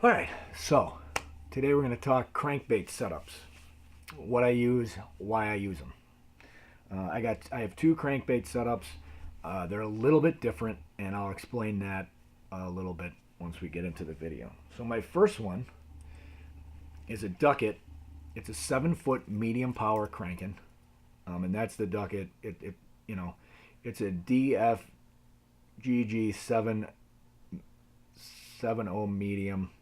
All right, so today we're going to talk crankbait setups. What I use, why I use them. I have two crankbait setups. They're a little bit different, and I'll explain that a little bit once we get into the video. So my first one is a Duckett. It's a 7-foot medium power cranking, and that's the Duckett. It's a DFGG 770 medium.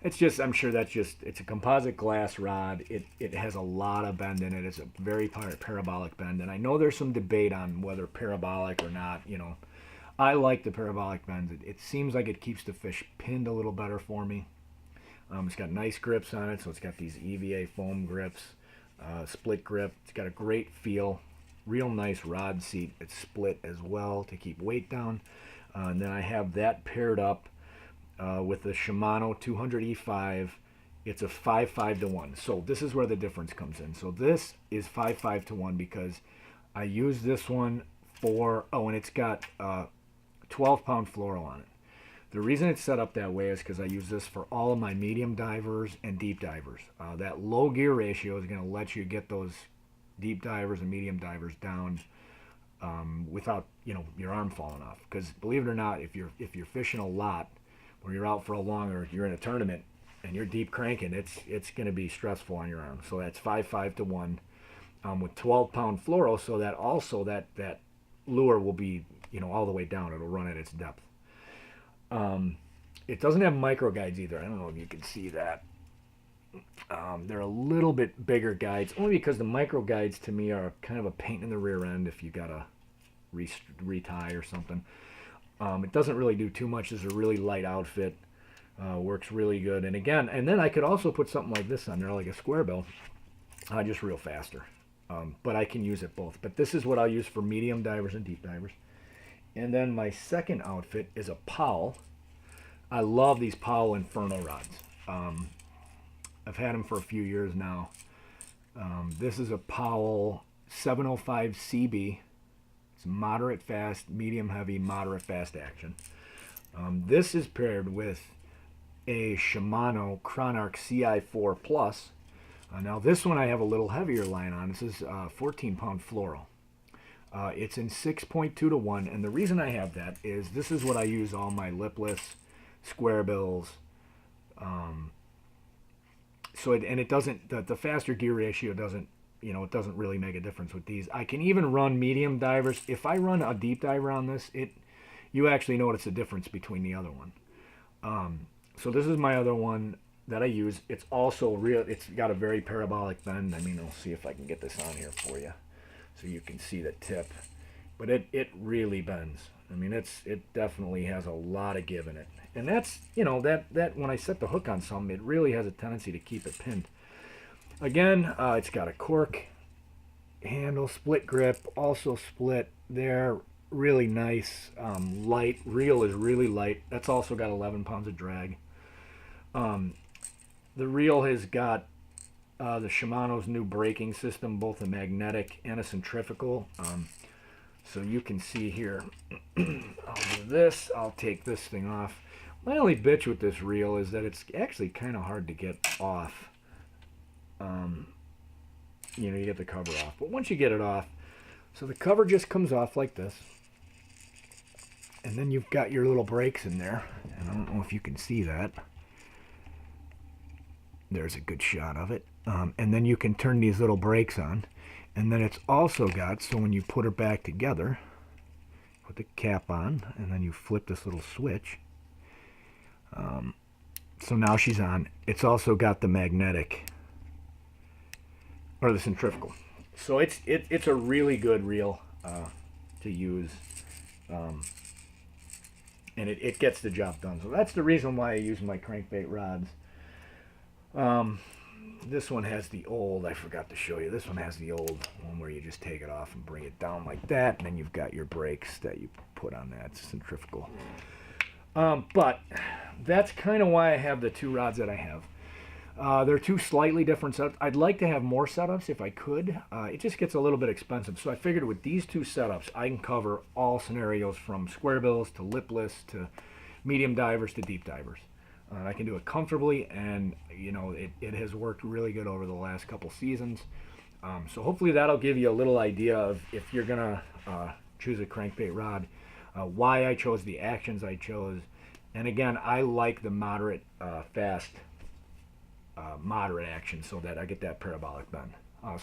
It's just, I'm sure that's just, it's a composite glass rod. It has a lot of bend in it. It's a very parabolic bend. And I know there's some debate on whether parabolic or not. I like the parabolic bends. It seems like it keeps the fish pinned a little better for me. It's got nice grips on it. So it's got these EVA foam grips, split grip. It's got a great feel. Real nice rod seat. It's split as well to keep weight down. And then I have that paired up with the Shimano 200E5. It's a 5.5 to 1. So this is where the difference comes in. So this is 5.5 to 1 because I use this one for, and it's got 12-pound fluoro on it. The reason it's set up that way is because I use this for all of my medium divers and deep divers. That low gear ratio is going to let you get those deep divers and medium divers down without your arm falling off. Because believe it or not, if you're fishing a lot, or you're out for a long, or you're in a tournament and you're deep cranking, it's going to be stressful on your arm. So that's 5.5 to 1 with 12-pound fluoro, so that also that lure will be all the way down. It'll run at its depth. It doesn't have micro guides either. I don't know if you can see that. They're a little bit bigger guides, only because the micro guides to me are kind of a pain in the rear end if you got to retie or something. It doesn't really do too much. It's a really light outfit. Works really good. And then I could also put something like this on there, like a square bill, just reel faster. But I can use it both. But this is what I'll use for medium divers and deep divers. And then my second outfit is a Powell. I love these Powell Inferno rods. I've had them for a few years now. This is a Powell 705 CB. Moderate fast, medium heavy, moderate fast action. This is paired with a Shimano Chronarch CI4 Plus. Now this one I have a little heavier line on. This is 14-pound fluoro. It's in 6.2 to 1, and the reason I have that is this is what I use all my lipless, square bills. It doesn't, the faster gear ratio doesn't, it doesn't really make a difference with these. I can even run medium divers. If I run a deep diver on this, you actually notice the difference between the other one. So this is my other one that I use. It's also real. It's got a very parabolic bend. I'll see if I can get this on here for you so you can see the tip. But it really bends. It definitely has a lot of give in it. And that's, that when I set the hook on something, it really has a tendency to keep it pinned. Again, it's got a cork handle, split grip, also split there. Really nice, light. Reel is really light. That's also got 11 pounds of drag. The reel has got the Shimano's new braking system, both a magnetic and a centrifugal. So you can see here, I'll do this. I'll take this thing off. My only bitch with this reel is that it's actually kind of hard to get off. You get the cover off, but once you get it off, so the cover just comes off like this, and then you've got your little brakes in there, and I don't know if you can see that. There's a good shot of it. And then you can turn these little brakes on, and then it's also got, so when you put her back together, put the cap on, and then you flip this little switch. So now she's on. It's also got the magnetic, or the centrifugal. So it's a really good reel to use, and it gets the job done. So that's the reason why I use my crankbait rods. This one has the old, I forgot to show you, this one has the old one where you just take it off and bring it down like that, and then you've got your brakes that you put on that centrifugal. But that's kind of why I have the two rods that I have. They're two slightly different setups. I'd like to have more setups if I could. It just gets a little bit expensive. So I figured with these two setups, I can cover all scenarios from square bills to lipless to medium divers to deep divers. I can do it comfortably, and it has worked really good over the last couple seasons. So hopefully that'll give you a little idea of, if you're gonna choose a crankbait rod, why I chose the actions I chose. And again, I like the moderate, fast, moderate action, so that I get that parabolic bend.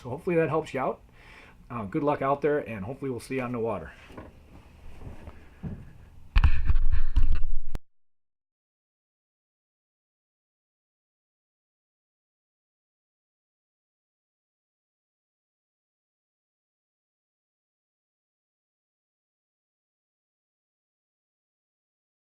So hopefully that helps you out. Good luck out there, and hopefully we'll see you on the water.